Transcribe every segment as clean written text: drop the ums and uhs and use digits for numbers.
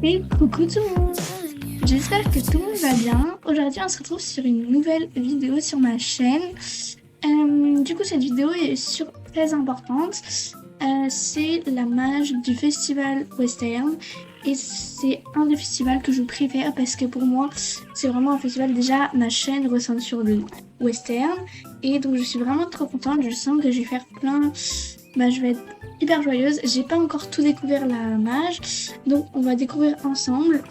Et coucou tout le monde! J'espère que tout le monde va bien. Aujourd'hui, on se retrouve sur une nouvelle vidéo sur ma chaîne. Du coup, cette vidéo est très importante. C'est la mage du festival western. Et c'est un des festivals que je préfère parce que pour moi, c'est vraiment un festival. Déjà, ma chaîne ressemble sur le western. Et donc, je suis vraiment trop contente. Je sens que je vais faire je vais être hyper joyeuse. J'ai pas encore tout découvert la mage. Donc, on va découvrir ensemble.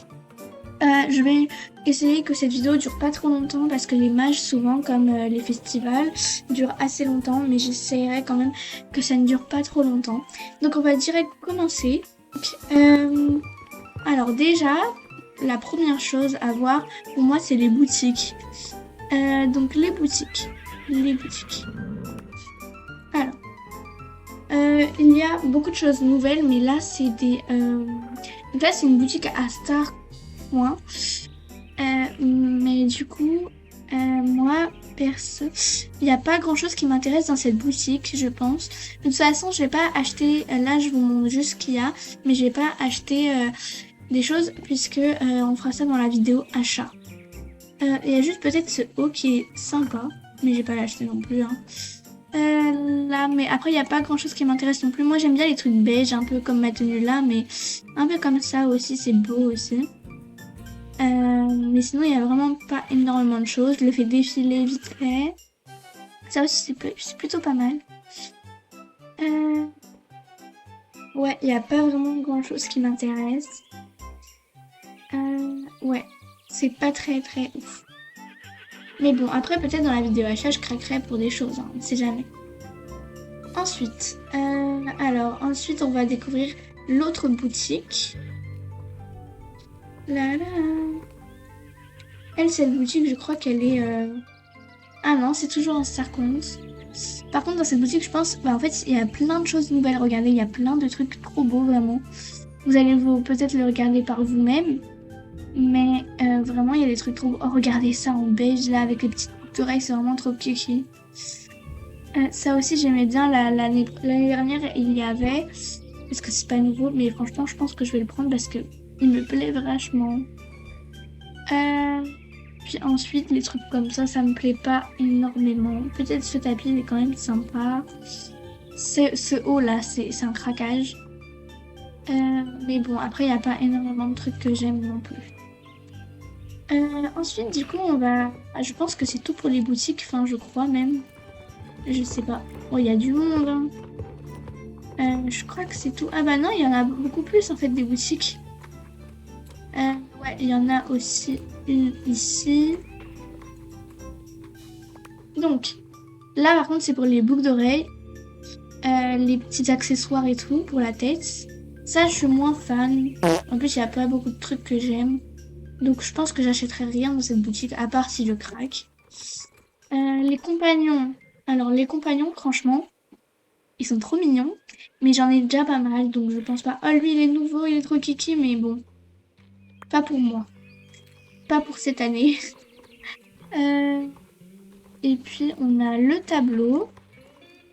Je vais essayer que cette vidéo dure pas trop longtemps parce que les mages souvent comme les festivals durent assez longtemps, mais j'essaierai quand même que ça ne dure pas trop longtemps. Donc on va direct commencer. Alors déjà, la première chose à voir pour moi c'est les boutiques. Donc les boutiques. Alors, il y a beaucoup de choses nouvelles, mais là c'est donc là c'est une boutique à Star. Mais du coup, moi, perso, il n'y a pas grand chose qui m'intéresse dans cette boutique, je pense. De toute façon, je vais pas acheter, là je vous montre juste ce qu'il y a, mais je vais pas acheter des choses puisque on fera ça dans la vidéo achat. Il y a juste peut-être ce haut qui est sympa, mais je vais pas l'acheter non plus. Là, mais après il n'y a pas grand chose qui m'intéresse non plus. Moi j'aime bien les trucs beige, un peu comme ma tenue là, mais un peu comme ça aussi, c'est beau aussi. Mais sinon il n'y a vraiment pas énormément de choses. Je le fais défiler vite fait. Ça aussi c'est plutôt pas mal. Ouais, il n'y a pas vraiment grand chose qui m'intéresse. Ouais, c'est pas très ouf. Mais bon, après peut-être dans la vidéo achat je craquerai pour des choses, on ne sait jamais. Ensuite, ensuite on va découvrir l'autre boutique. Elle, cette boutique, je crois qu'elle est... Ah non, c'est toujours un Starcount. Par contre, dans cette boutique, je pense... en fait, il y a plein de choses nouvelles. Regardez, il y a plein de trucs trop beaux, vraiment. Vous allez peut-être le regarder par vous-même. Mais vraiment, il y a des trucs trop beaux. Oh, regardez ça en beige, là, avec les petites boucles d'oreilles. C'est vraiment trop kiki. Ça aussi, j'aimais bien. L'année dernière, il y avait... Parce que c'est pas nouveau, mais franchement, je pense que je vais le prendre parce que il me plaît vachement. Puis ensuite, les trucs comme ça me plaît pas énormément. Peut-être ce tapis, il est quand même sympa. Ce haut là, c'est un craquage. Mais bon, après, il n'y a pas énormément de trucs que j'aime non plus. Ensuite, du coup, je pense que c'est tout pour les boutiques. Enfin, je crois même. Je sais pas. Oh, il y a du monde. Hein. Je crois que c'est tout. Ah bah non, il y en a beaucoup plus en fait des boutiques. Ouais, il y en a aussi une ici. Donc, là par contre c'est pour les boucles d'oreilles, les petits accessoires et tout pour la tête. Ça je suis moins fan. En plus il n'y a pas beaucoup de trucs que j'aime. Donc je pense que j'achèterai rien dans cette boutique à part si je craque. Les compagnons. Alors les compagnons franchement, ils sont trop mignons. Mais j'en ai déjà pas mal donc je pense pas. Oh lui il est nouveau, il est trop kiki mais bon. Pas pour moi. Pas pour cette année. Et puis on a le tableau.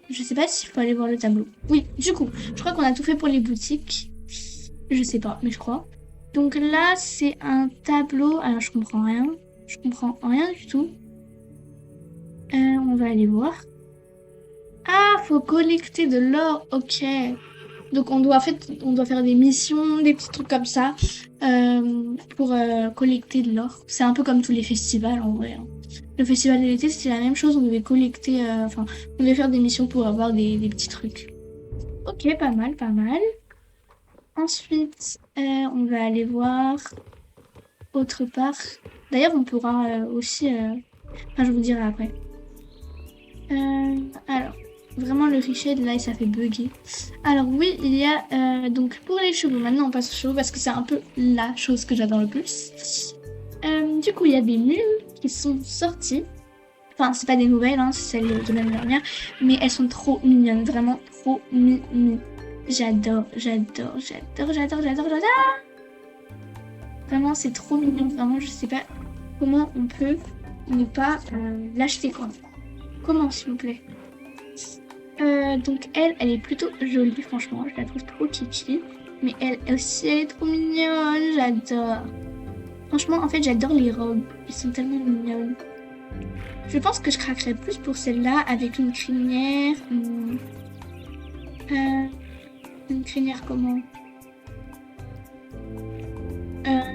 Je sais pas s'il faut aller voir le tableau. Oui, du coup, je crois qu'on a tout fait pour les boutiques. Je sais pas, mais je crois. Donc là, c'est un tableau. Alors je comprends rien. Je comprends rien du tout. On va aller voir. Ah, faut collecter de l'or. Ok. Donc on doit faire des missions, des petits trucs comme ça pour collecter de l'or. C'est un peu comme tous les festivals en vrai. Hein. Le festival de l'été c'était la même chose, on devait collecter, on devait faire des missions pour avoir des petits trucs. Ok, pas mal. Ensuite, on va aller voir autre part. D'ailleurs, on pourra aussi... je vous dirai après. Alors... Vraiment le richet de là ça fait bugger. Alors oui il y a donc pour les chevaux. Maintenant on passe aux chevaux parce que c'est un peu la chose que j'adore le plus. Du coup il y a des mules qui sont sorties. Enfin c'est pas des nouvelles hein, c'est celles de l'année dernière. Mais elles sont trop mignonnes. Vraiment trop mignonnes. J'adore. Vraiment c'est trop mignon. Vraiment je sais pas. comment on peut ne pas l'acheter, quoi. Comment, s'il vous plaît? Donc elle est plutôt jolie, franchement. Je la trouve trop kiki. Mais elle aussi, elle est trop mignonne. J'adore. Franchement, en fait, j'adore les robes. Elles sont tellement mignonnes. Je pense que je craquerais plus pour celle-là avec une crinière. Une crinière comment?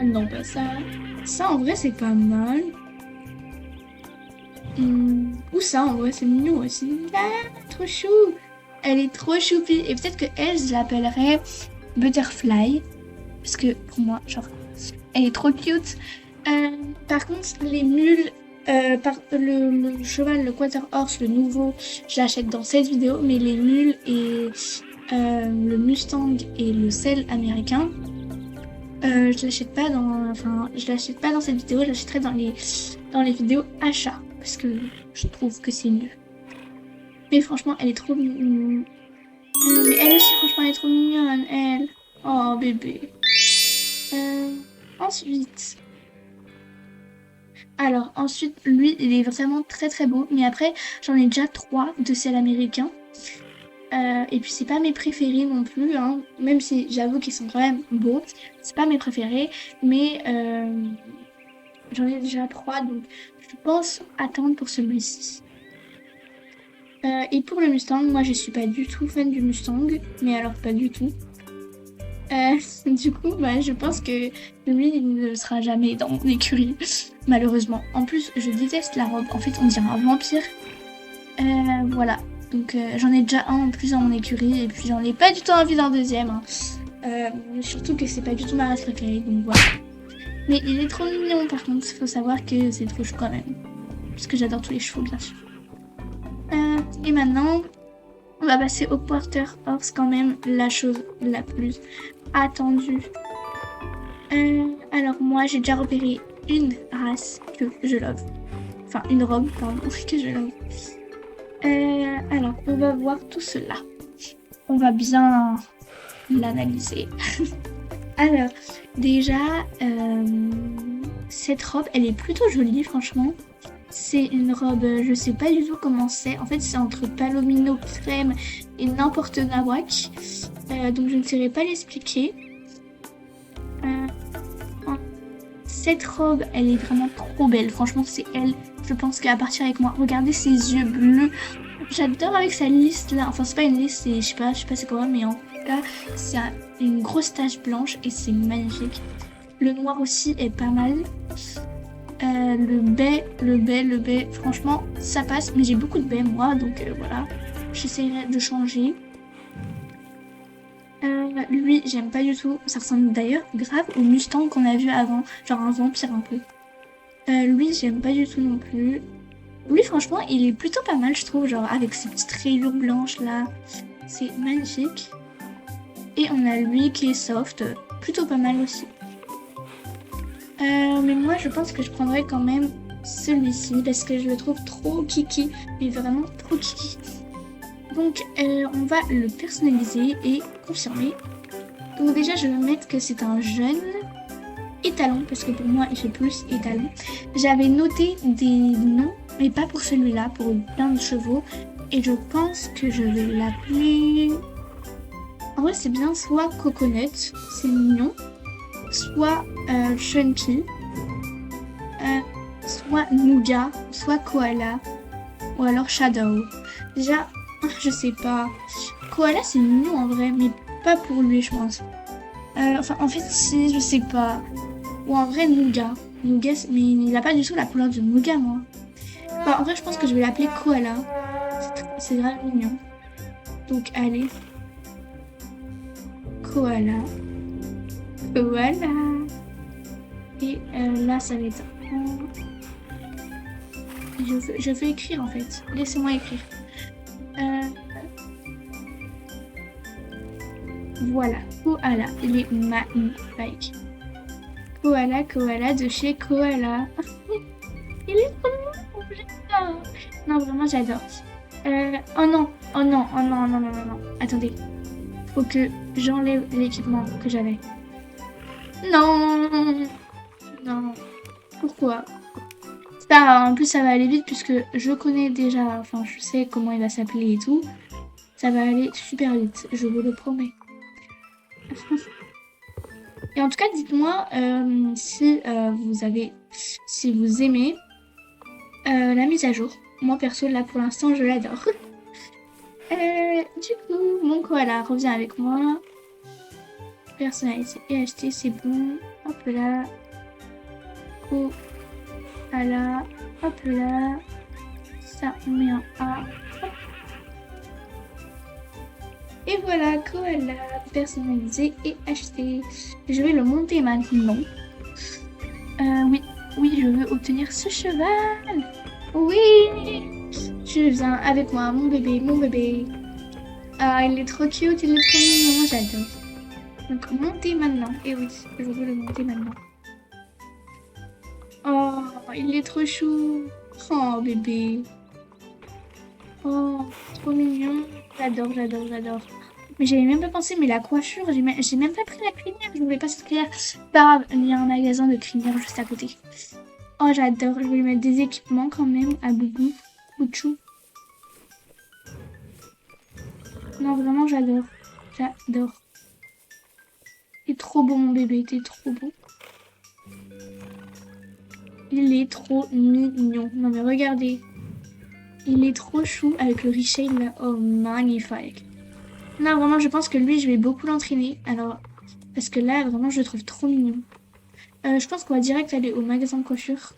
Non, pas ça. Ça, en vrai, c'est pas mal. Ou ça, en vrai, c'est mignon aussi. Ah, trop chou. Elle est trop choupie. Et peut-être que elle, je l'appellerais Butterfly. Parce que pour moi, genre, elle est trop cute. Par contre, les mules, le cheval, le Quarter Horse, le nouveau, je l'achète dans cette vidéo. Mais les mules et le Mustang et le Cell américain, je l'achète pas je l'achète pas dans cette vidéo. Je l'achèterai dans les vidéos achats. Parce que je trouve que c'est mieux. Mais franchement, elle est trop mignonne. Mais elle aussi, franchement, elle est trop mignonne, elle. Oh, bébé. Ensuite. Alors, ensuite, lui, il est vraiment très très beau. Mais après, j'en ai déjà 3 de celles américains. Et puis, c'est pas mes préférés non plus. Hein. Même si j'avoue qu'ils sont quand même beaux. C'est pas mes préférés. Mais j'en ai déjà 3. Donc, je pense attendre pour celui-ci. Et pour le Mustang, moi je suis pas du tout fan du Mustang, mais alors pas du tout. Du coup, bah, je pense que lui, il ne sera jamais dans mon écurie, malheureusement. En plus, je déteste la robe. En fait, on dirait un vampire. Voilà. Donc, j'en ai déjà un en plus dans mon écurie, et puis j'en ai pas du tout envie d'un deuxième. Hein. Surtout que c'est pas du tout ma race préférée, donc voilà. Mais il est trop mignon, par contre. Faut savoir que c'est trop chou quand même. Parce que j'adore tous les chevaux, bien sûr. Et maintenant, on va passer au Quarter Horse, quand même la chose la plus attendue. Alors moi, j'ai déjà repéré une race que je love. Enfin, une robe, pardon, que je love. Alors, on va voir tout cela. On va bien l'analyser. Alors, déjà, cette robe, elle est plutôt jolie, franchement. C'est une robe, je sais pas du tout comment c'est. En fait, c'est entre palomino crème et n'importe nawak. Donc, je ne saurais pas l'expliquer. Cette robe, elle est vraiment trop belle. Franchement, c'est elle. Je pense qu'elle va partir avec moi. Regardez ses yeux bleus. J'adore avec sa liste là. Enfin, c'est pas une liste, c'est, je sais pas c'est quoi, mais en tout cas, c'est une grosse tache blanche et c'est magnifique. Le noir aussi est pas mal. Le baie, franchement, ça passe. Mais j'ai beaucoup de baies, moi, donc voilà. J'essaierai de changer. Lui, j'aime pas du tout. Ça ressemble d'ailleurs grave au Mustang qu'on a vu avant. Genre un vampire un peu. Lui, j'aime pas du tout non plus. Lui, franchement, il est plutôt pas mal, je trouve. Genre avec ses petites rayures blanches là. C'est magnifique. Et on a lui qui est soft. Plutôt pas mal aussi. Mais moi, je pense que je prendrais quand même celui-ci parce que je le trouve trop kiki. Mais vraiment trop kiki. Donc, on va le personnaliser et confirmer. Donc déjà, je vais mettre que c'est un jeune étalon parce que pour moi, il fait plus étalon. J'avais noté des noms, mais pas pour celui-là, pour plein de chevaux. Et je pense que je vais l'appeler... En vrai, c'est bien soit Coconut, c'est mignon. Soit Chunky, soit Nougat, soit Koala, ou alors Shadow. Déjà, je sais pas. Koala, c'est mignon en vrai, mais pas pour lui, je pense. Enfin, en fait, si, je sais pas. Ou en vrai, Nougat. Nougat, mais il a pas du tout la couleur du Nougat, moi. Enfin, en vrai, je pense que je vais l'appeler Koala. C'est grave mignon. Donc, allez. Koala. Voilà. Et là, ça va être... Je veux écrire, en fait. Laissez-moi écrire. Voilà. Koala. Il est magnifique. Koala de chez Koala. Il est trop mignon. J'adore. Non, vraiment, j'adore. Oh non. Oh non. Oh non, non, non, non, non. Attendez. Faut que j'enlève l'équipement que j'avais. Non. Non. Pourquoi? Ça, en plus, ça va aller vite puisque je connais déjà, enfin, je sais comment il va s'appeler et tout. Ça va aller super vite, je vous le promets. Et en tout cas, dites-moi si vous aimez la mise à jour. Moi, perso, là, pour l'instant, je l'adore. Du coup, mon koala revient avec moi. Personnaliser et acheter, c'est bon. Hop là. Koala. Hop là. Ça, on met un A. Hop. Et voilà, koala personnalisé et acheté. Je vais le monter maintenant. Oui, je veux obtenir ce cheval. Oui, je viens avec moi, mon bébé, mon bébé. Ah, il est trop cute, il est trop mignon, j'adore. Donc, monter maintenant. Et oui, je veux le monter maintenant. Oh, il est trop chou. Oh, bébé. Oh, trop mignon. J'adore, j'adore, j'adore. Mais j'avais même pas pensé, mais la coiffure, j'ai même pas pris la crinière. Je voulais pas cette crinière. Pas grave, il y a un magasin de crinière juste à côté. Oh, j'adore. Je vais lui mettre des équipements quand même à Boubou. Bouchou. Non, vraiment, j'adore. J'adore. T'es trop beau, mon bébé. T'es trop beau. Il est trop mignon. Non, mais regardez. Il est trop chou avec le richet là. Oh, magnifique. Non, vraiment, je pense que lui, je vais beaucoup l'entraîner. Alors, parce que là, vraiment, je le trouve trop mignon. Je pense qu'on va direct aller au magasin de coiffure.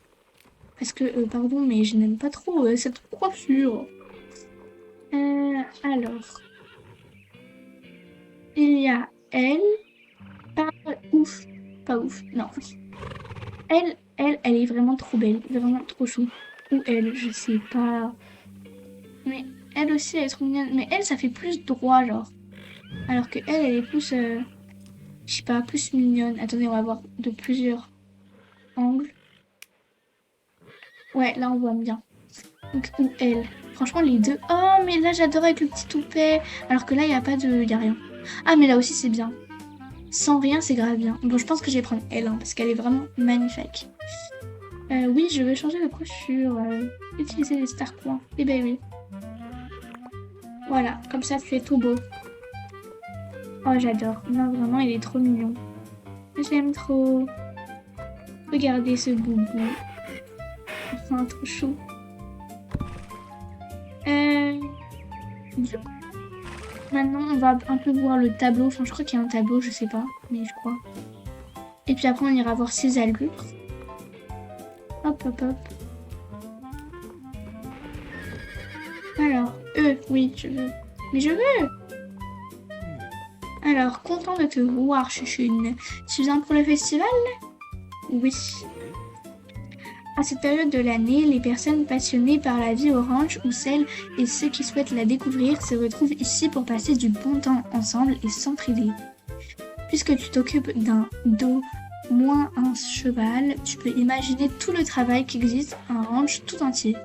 Parce que, pardon, mais je n'aime pas trop cette coiffure. Alors, il y a elle. Pas ouf. Pas ouf, non. Elle est vraiment trop belle. Vraiment trop chou. Ou elle, je sais pas. Mais elle aussi, elle est trop mignonne. Mais elle, ça fait plus droit, genre. Alors que elle est plus, je sais pas, plus mignonne. Attendez, on va voir de plusieurs angles. Ouais, là, on voit bien. Donc, ou elle. Franchement, les deux. Oh, mais là, j'adore avec le petit toupet. Alors que là, il n'y a pas de... Il y a rien. Ah, mais là aussi, c'est bien. Sans rien, c'est grave bien. Bon, je pense que je vais prendre elle, hein, parce qu'elle est vraiment magnifique. Oui, je vais changer de coiffure. Utiliser les star points. Eh ben oui. Voilà, comme ça, tu es tout beau. Oh, j'adore. Non, vraiment, il est trop mignon. J'aime trop. Regardez ce boubou. Enfin, trop chou. Du coup, maintenant, on va un peu voir le tableau. Enfin, je crois qu'il y a un tableau, je sais pas, mais je crois. Et puis après, on ira voir ses allures. Hop, hop, hop. Alors, oui, je veux. Mais je veux. Alors, content de te voir, Chuchune. Tu viens pour le festival? Oui. À cette période de l'année, les personnes passionnées par la vie orange ou celles et ceux qui souhaitent la découvrir se retrouvent ici pour passer du bon temps ensemble et s'entraider. Puisque tu t'occupes d'un dos moins un cheval, tu peux imaginer tout le travail qu'existe un ranch tout entier.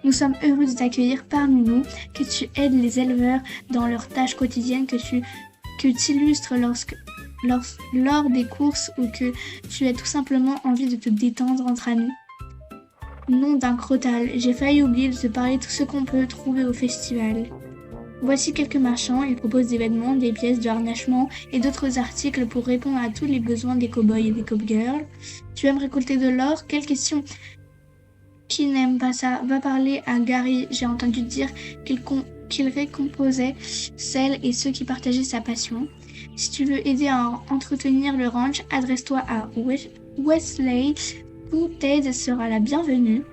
Nous sommes heureux de t'accueillir parmi nous, que tu aides les éleveurs dans leurs tâches quotidiennes, que tu illustres lors des courses ou que tu as tout simplement envie de te détendre entre amis. Nom d'un crotal, j'ai failli oublier de te parler de tout ce qu'on peut trouver au festival. Voici quelques marchands, ils proposent des vêtements, des pièces de harnachement et d'autres articles pour répondre à tous les besoins des cow-boys et des cow-girls. Tu aimes récolter de l'or? Quelle question! Qui n'aime pas ça? Va parler à Gary, j'ai entendu dire qu'il récomposait celles et ceux qui partageaient sa passion. Si tu veux aider à entretenir le ranch, adresse-toi à Wesley. Toute aide sera la bienvenue.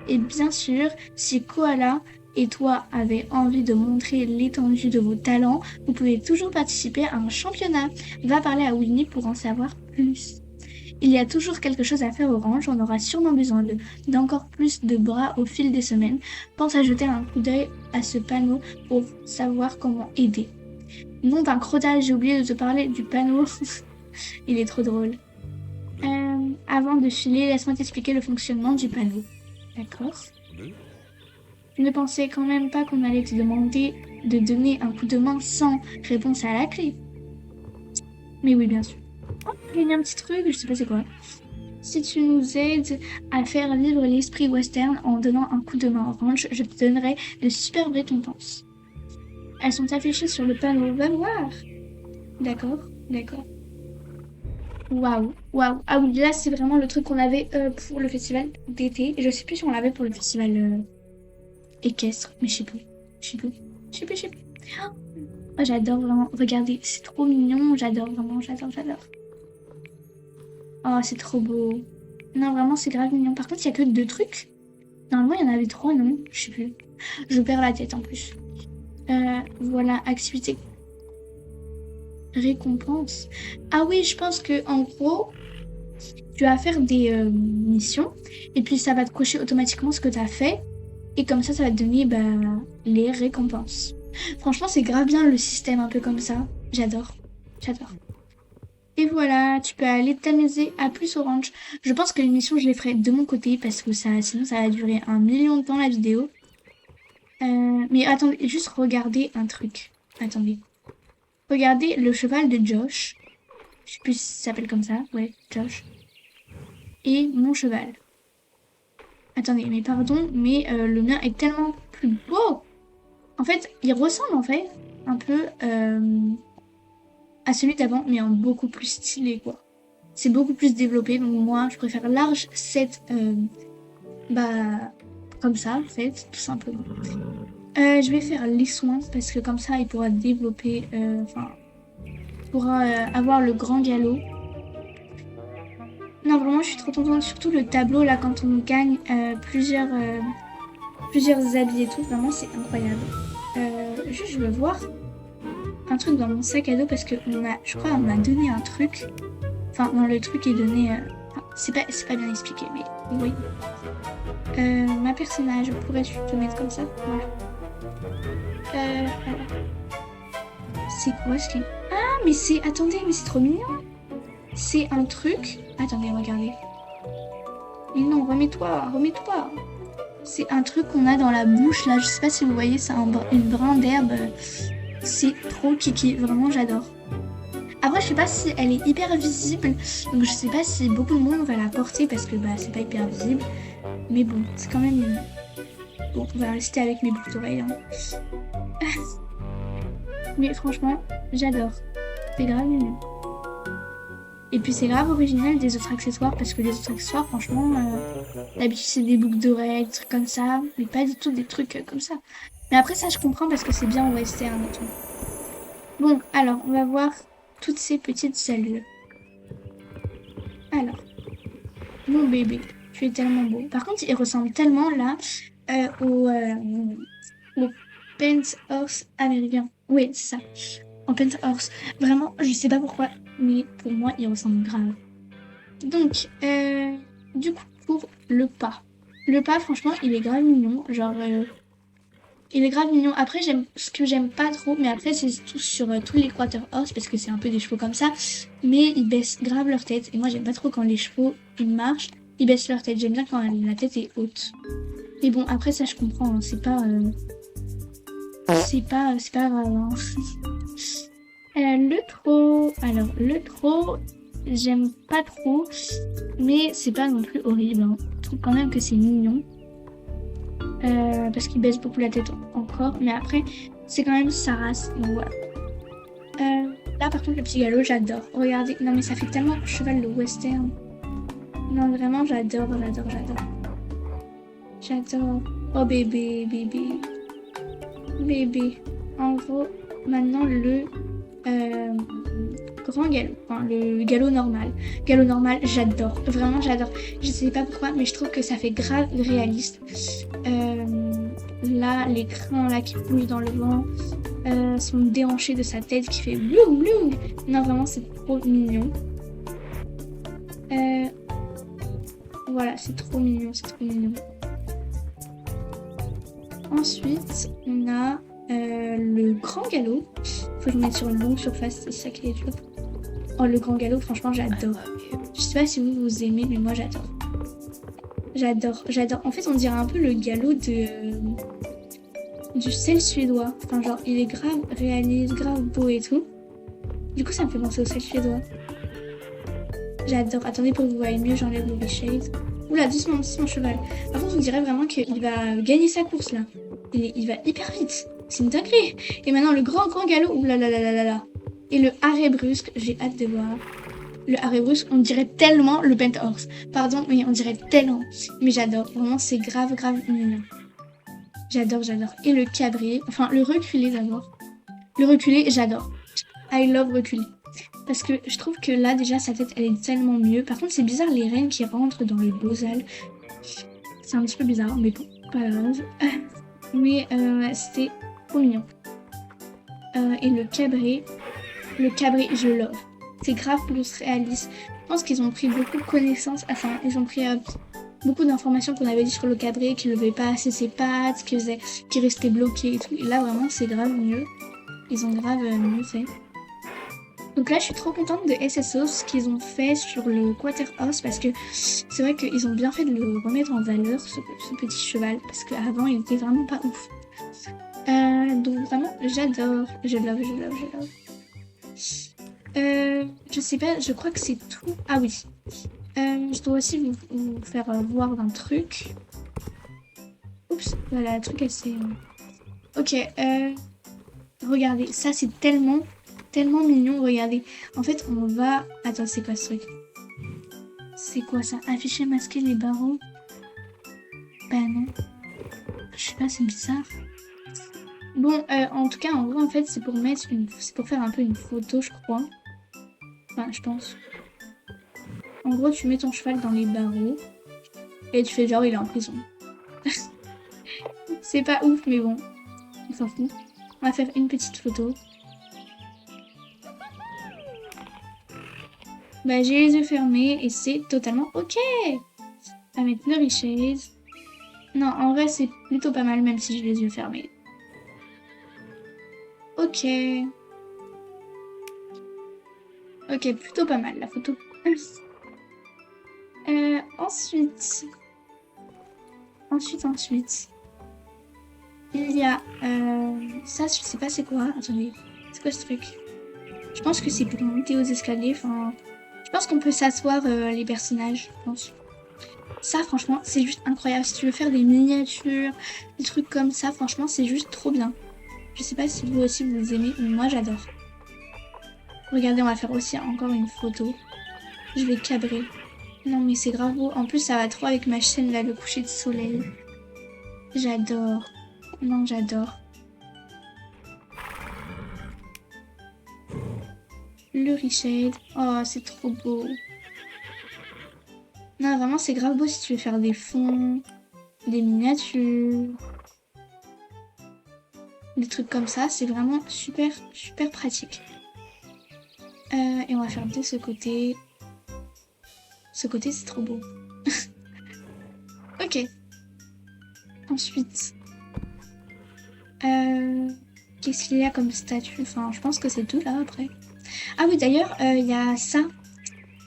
Et bien sûr, si Koala et toi avez envie de montrer l'étendue de vos talents, vous pouvez toujours participer à un championnat. Va parler à Winnie pour en savoir plus. Il y a toujours quelque chose à faire au ranch, on aura sûrement besoin d'encore plus de bras au fil des semaines. Pense à jeter un coup d'œil à ce panneau pour savoir comment aider. Nom d'un crotal, j'ai oublié de te parler du panneau. Il est trop drôle. Avant de filer, laisse-moi t'expliquer le fonctionnement du panneau. D'accord. Je ne pensais quand même pas qu'on allait te demander de donner un coup de main sans réponse à la clé. Mais oui, bien sûr. Oh, j'ai gagné un petit truc, je sais pas c'est quoi. Si tu nous aides à faire vivre l'esprit western en donnant un coup de main orange, je te donnerai de superbes récompenses. Elles sont affichées sur le panneau. Va voir. D'accord, d'accord. Waouh, waouh. Ah oui, là, c'est vraiment le truc qu'on avait pour le festival d'été. Je sais plus si on l'avait pour le festival équestre, mais je sais plus. Je sais plus. Je sais plus, je sais plus. Oh, j'adore vraiment. Regardez, c'est trop mignon. J'adore vraiment, j'adore, j'adore. Oh, c'est trop beau. Non, vraiment, c'est grave mignon. Par contre, il y a que 2 trucs. Normalement, il y en avait 3, non? Je sais plus. Je perds la tête en plus. Voilà, activité récompense. Ah oui, je pense que en gros, tu vas faire des missions et puis ça va te cocher automatiquement ce que tu as fait et comme ça va te donner les récompenses. Franchement, c'est grave bien le système un peu comme ça. J'adore. J'adore. Et voilà, tu peux aller t'amuser à plus orange. Je pense que l'émission, je les ferai de mon côté parce que sinon ça va durer 1 million de temps la vidéo. Mais attendez, juste regardez un truc. Attendez. Regardez le cheval de Josh. Je sais plus si ça s'appelle comme ça. Ouais, Josh. Et mon cheval. Attendez, mais pardon, mais le mien est tellement plus beau. En fait, il ressemble en fait un peu à celui d'avant, mais en beaucoup plus stylé, quoi. C'est beaucoup plus développé, donc moi, je préfère large cette... comme ça, en fait, tout simplement. Je vais faire les soins, parce que comme ça, il pourra développer... pourra avoir le grand galop. Non, vraiment, je suis trop contente. Surtout le tableau, là, quand on gagne plusieurs habits et tout. Vraiment, c'est incroyable. Juste, je veux voir un truc dans mon sac à dos parce que je crois qu'on m'a donné un truc. Enfin, non, le truc est donné... c'est pas bien expliqué, mais oui. Ma personnage, pourrais-tu te mettre comme ça? Voilà. C'est quoi ce qui... Ah, mais c'est... Attendez, mais c'est trop mignon. C'est un truc... Attendez, regardez. Mais non, remets-toi, remets-toi. C'est un truc qu'on a dans la bouche, là. Je sais pas si vous voyez, c'est une brin d'herbe. C'est trop kiki. Vraiment, j'adore. Après, je sais pas si elle est hyper visible. Donc, je sais pas si beaucoup de monde va la porter parce que c'est pas hyper visible. Mais bon, c'est quand même... Bon, on va rester avec mes boucles d'oreilles. Hein. Mais franchement, j'adore. C'est grave mignon. Et puis c'est grave original des autres accessoires parce que les autres accessoires, franchement, d'habitude c'est des boucles d'oreilles, des trucs comme ça, mais pas du tout des trucs comme ça. Mais après ça je comprends parce que c'est bien en western et tout. Bon, alors on va voir toutes ces petites cellules. Alors, mon bébé, tu es tellement beau. Par contre, il ressemble tellement là au Penthorse américain. Oui, c'est ça. En Penthorse. Vraiment, je sais pas pourquoi, mais pour moi, il ressemble grave. Donc, du coup, pour le pas. Le pas, franchement, il est grave mignon. Genre, il est grave mignon. Après, ce que j'aime pas trop, mais après, c'est tout sur tous les quarter horse, parce que c'est un peu des chevaux comme ça. Mais ils baissent grave leur tête. Et moi, j'aime pas trop quand les chevaux, ils marchent, ils baissent leur tête. J'aime bien quand la tête est haute. Mais bon, après, ça, je comprends. Hein, c'est pas grave. Hein. Le trot. Alors, le trot, j'aime pas trop, mais c'est pas non plus horrible. Hein. Je trouve quand même que c'est mignon. Parce qu'il baisse beaucoup la tête encore. Mais après, c'est quand même sa race. Donc voilà. Là, par contre, le petit galop, j'adore. Regardez. Non, mais ça fait tellement cheval de western. Non, vraiment, j'adore. J'adore. Oh, bébé. Bébé. En gros, maintenant, le grand galop. Enfin, le galop normal. Galop normal, j'adore. Vraiment, j'adore. Je sais pas pourquoi, mais je trouve que ça fait grave réaliste. Là, les crins là qui bougent dans le vent, son déhanché de sa tête qui fait bloum bloum. Non, vraiment, c'est trop mignon. Voilà, c'est trop mignon. Ensuite, on a le grand galop. Faut que je mette sur une longue surface, c'est ça qui est dur. Oh, le grand galop, franchement, j'adore. Je sais pas si vous aimez, mais moi, j'adore. J'adore. En fait, on dirait un peu le galop du sel suédois. Enfin, genre, il est grave réaliste, grave beau et tout. Du coup, ça me fait penser au sel suédois. J'adore. Attendez, pour que vous voyez mieux, j'enlève le shade. Oula, doucement, doucement, cheval. Par contre, on dirait vraiment qu'il va gagner sa course, là. Il va hyper vite. C'est une dinguerie. Et maintenant, le grand, grand galop. Oula là là là là là. Et le arrêt brusque, j'ai hâte de voir. Le arrêt brusque, on dirait tellement le bent horse. Pardon, mais on dirait tellement. Mais j'adore. Vraiment, c'est grave, grave mignon. J'adore, j'adore. Et le cabré, enfin, le reculé d'abord. Le reculé, j'adore. I love reculé. Parce que je trouve que là, déjà, sa tête, elle est tellement mieux. Par contre, c'est bizarre, les reines qui rentrent dans le Bozal. C'est un petit peu bizarre, mais bon, pas grave. Mais c'était trop mignon. Et le cabré, je love. C'est grave plus réaliste. Je pense qu'ils ont pris beaucoup de connaissances. Enfin, ils ont pris beaucoup d'informations qu'on avait dit sur le cabré, qu'il ne levait pas assez ses pattes, qu'il restait bloqué et tout. Et là, vraiment, c'est grave mieux. Ils ont grave mieux fait. Donc là, je suis trop contente de SSO, ce qu'ils ont fait sur le Quarterhouse, parce que c'est vrai qu'ils ont bien fait de le remettre en valeur, ce petit cheval, parce qu'avant, il était vraiment pas ouf. Donc vraiment, j'adore. Je love. Je sais pas, je crois que c'est tout. Ah oui. Je dois aussi vous faire voir d'un truc. Oups, voilà, le truc, elle s'est... Ok, regardez, ça c'est tellement mignon, regardez. En fait, on va... Attends, c'est quoi ce truc? C'est quoi ça? Afficher, masquer les barreaux? Bah non. Je sais pas, c'est bizarre. Bon, en tout cas, en gros, en fait, c'est pour faire un peu une photo, je crois. Enfin, je pense. En gros, tu mets ton cheval dans les barreaux. Et tu fais genre, il est en prison. C'est pas ouf, mais bon. On s'en fout. On va faire une petite photo. Bah, j'ai les yeux fermés et c'est totalement ok. On va mettre le richesse. Non, en vrai, c'est plutôt pas mal, même si j'ai les yeux fermés. Ok. Ok, plutôt pas mal, la photo. Ensuite. Il y a... ça, je sais pas c'est quoi. Attendez, c'est quoi ce truc? Je pense que c'est pour monter aux escaliers. Enfin, je pense qu'on peut s'asseoir les personnages, je pense. Ça, franchement, c'est juste incroyable. Si tu veux faire des miniatures, des trucs comme ça, franchement, c'est juste trop bien. Je sais pas si vous aussi vous aimez, mais moi, j'adore. Regardez, on va faire aussi encore une photo. Je vais cabrer. Non, mais c'est grave beau. En plus, ça va trop avec ma chaîne, là, le coucher de soleil. J'adore. Non, j'adore. Le reshade. Oh, c'est trop beau. Non, vraiment, c'est grave beau si tu veux faire des fonds, des miniatures, des trucs comme ça. C'est vraiment super, super pratique. Et on va faire de ce côté. Ce côté, c'est trop beau. Ok. Ensuite. Qu'est-ce qu'il y a comme statue? Enfin, je pense que c'est tout là après. Ah oui, d'ailleurs, il y a ça.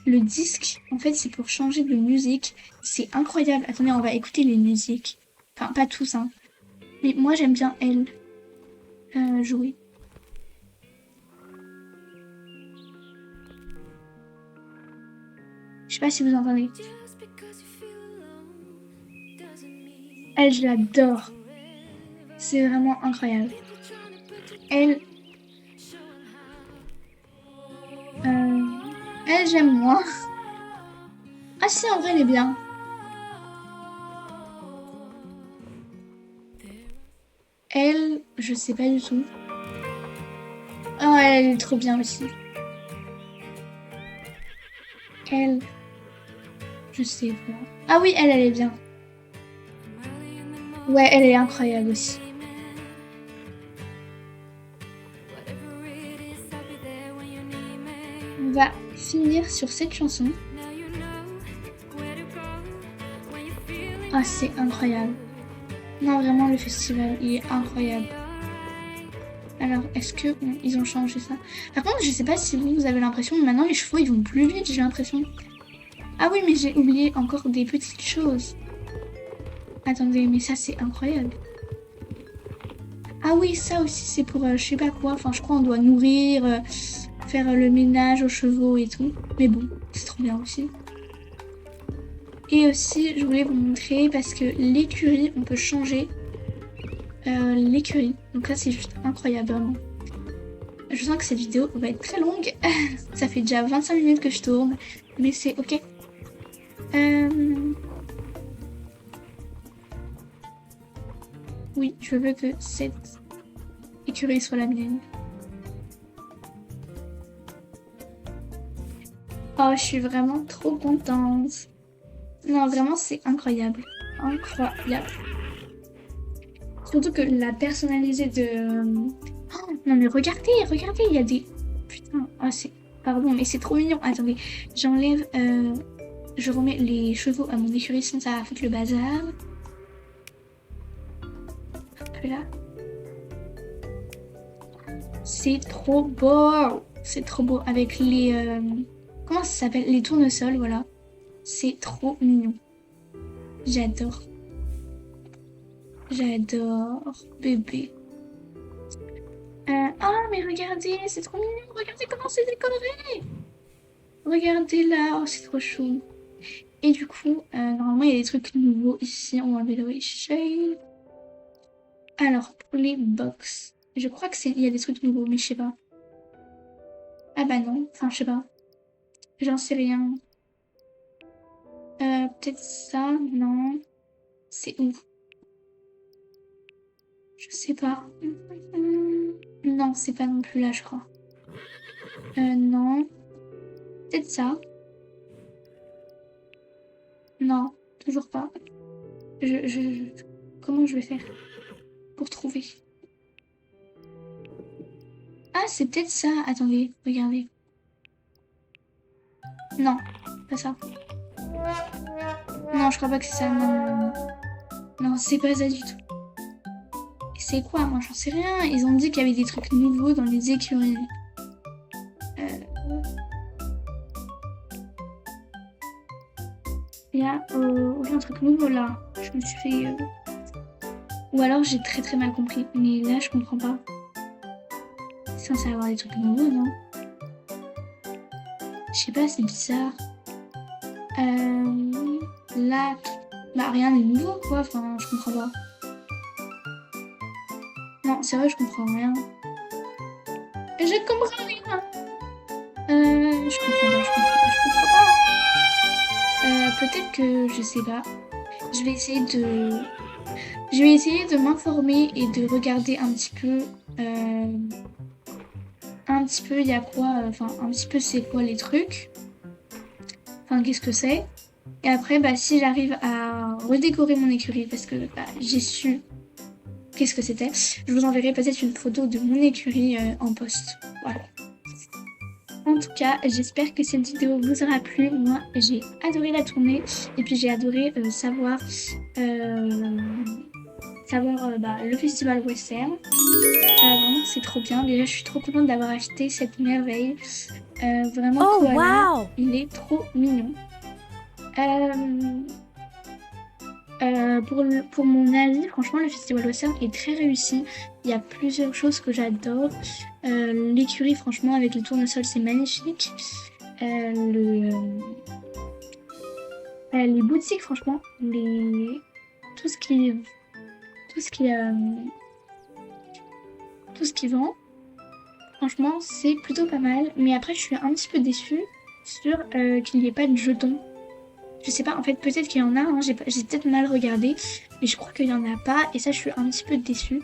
Le disque, en fait, c'est pour changer de musique. C'est incroyable. Attendez, on va écouter les musiques. Enfin, pas tous, hein. Mais moi, j'aime bien elle jouer. Je sais pas si vous entendez. Elle, je l'adore. C'est vraiment incroyable. Elle, j'aime moins. Ah si, en vrai, elle est bien. Elle, je sais pas du tout. Oh, elle est trop bien aussi. Elle, je sais pas. Ah oui, elle est bien. Ouais, elle est incroyable aussi. On va finir sur cette chanson. Ah, c'est incroyable. Non, vraiment, le festival, il est incroyable. Alors, est-ce que ils ont changé ça? Par contre, je sais pas si vous avez l'impression, mais maintenant les chevaux, ils vont plus vite, j'ai l'impression. Ah oui, mais j'ai oublié encore des petites choses. Attendez, mais ça, c'est incroyable. Ah oui, ça aussi, c'est pour je sais pas quoi. Enfin, je crois on doit nourrir faire le ménage aux chevaux et tout. Mais bon, c'est trop bien aussi. Et aussi, je voulais vous montrer parce que l'écurie, on peut changer l'écurie. Donc là, c'est juste incroyable, vraiment. Je sens que cette vidéo va être très longue. Ça fait déjà 25 minutes que je tourne, mais c'est ok. Oui, je veux que cette écurie soit la mienne. Oh, je suis vraiment trop contente. Non, vraiment, c'est incroyable. Incroyable. Surtout que la personnalisée de... Oh, non, mais regardez, regardez, il y a des... Putain, ah, c'est... Pardon, mais c'est trop mignon. Attendez, j'enlève... Je remets les chevaux à mon écurie, sinon ça va foutre le bazar. Hop là. C'est trop beau. C'est trop beau. Avec les... comment ça s'appelle? Les tournesols, voilà. C'est trop mignon. J'adore. J'adore, bébé. Oh, mais regardez, c'est trop mignon. Regardez comment c'est décoré. Regardez là, oh, c'est trop chou. Et du coup, normalement, il y a des trucs nouveaux ici. On va enlever le shade. Alors, pour les box, je crois que il y a des trucs nouveaux, mais je sais pas. Ah bah non, enfin, je sais pas. J'en sais rien. Peut-être ça, non. C'est où? Je sais pas. Non, c'est pas non plus là, je crois. Non. Peut-être ça. Non, toujours pas. Comment je vais faire pour trouver? Ah, c'est peut-être ça. Attendez, regardez. Non, pas ça. Non, je crois pas que c'est ça. Non, non, non. Non, c'est pas ça du tout. C'est quoi? Moi, j'en sais rien. Ils ont dit qu'il y avait des trucs nouveaux dans les écuries. Il y a un truc nouveau là. Je me suis fait... Ou alors j'ai très très mal compris. Mais là, je comprends pas. C'est censé avoir des trucs nouveaux, non? Je sais pas, c'est bizarre. Là, bah rien n'est nouveau quoi. Enfin, je comprends pas. Non, c'est vrai, je comprends rien. Je comprends rien. Je comprends pas. Peut-être que je sais pas. Je vais essayer de m'informer et de regarder un petit peu. Il y a quoi. Enfin, un petit peu c'est quoi les trucs. Enfin, qu'est-ce que c'est. Et après, bah, si j'arrive à redécorer mon écurie, parce que bah, j'ai su qu'est-ce que c'était, je vous enverrai peut-être une photo de mon écurie en post. Voilà. En tout cas, j'espère que cette vidéo vous aura plu. Moi, j'ai adoré la tourner. Et puis, j'ai adoré savoir le festival western. Vraiment, c'est trop bien. Déjà, je suis trop contente d'avoir acheté cette merveille. Vraiment, Oh, koala, wow! il est trop mignon. Pour mon avis, franchement, le festival western est très réussi. Il y a plusieurs choses que j'adore. L'écurie, franchement, avec le tournesol, c'est magnifique. Les boutiques, franchement, tout ce qui, tout ce qui, tout ce qui vend, franchement, c'est plutôt pas mal. Mais après, je suis un petit peu déçue sur qu'il n'y ait pas de jetons. Je sais pas, en fait, peut-être qu'il y en a, hein, j'ai peut-être mal regardé, mais je crois qu'il y en a pas, et ça, je suis un petit peu déçue.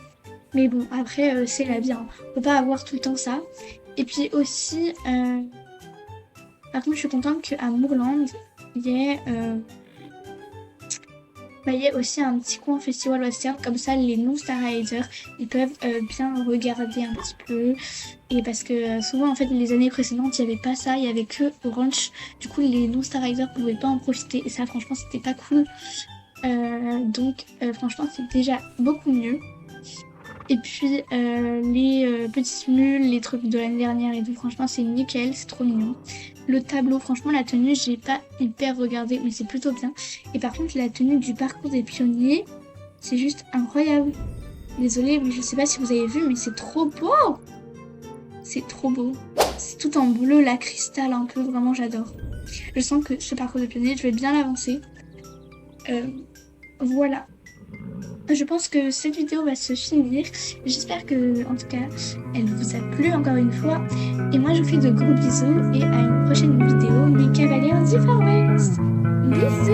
Mais bon, après, c'est la vie, hein. On peut pas avoir tout le temps ça. Et puis aussi, par contre, je suis contente qu'à Moorland, il y ait aussi un petit coin festival western, comme ça les non-Star Riders ils peuvent bien regarder un petit peu. Et parce que souvent en fait les années précédentes il n'y avait pas ça, il y avait que Orange, du coup les non-Star Riders pouvaient pas en profiter et ça franchement c'était pas cool. Donc franchement c'est déjà beaucoup mieux. Et puis les petites mules, les trucs de l'année dernière et tout, franchement c'est nickel, c'est trop mignon. Le tableau, franchement la tenue, j'ai pas hyper regardé, mais c'est plutôt bien. Et par contre la tenue du parcours des pionniers, c'est juste incroyable. Désolée, mais je sais pas si vous avez vu, mais c'est trop beau. C'est trop beau. C'est tout en bleu, la cristal un peu, vraiment j'adore. Je sens que ce parcours de pionnier, je vais bien l'avancer. Voilà. Je pense que cette vidéo va se finir. J'espère que, en tout cas, elle vous a plu encore une fois. Et moi, je vous fais de gros bisous et à une prochaine vidéo. Mes cavaliers du Far West. Bisous!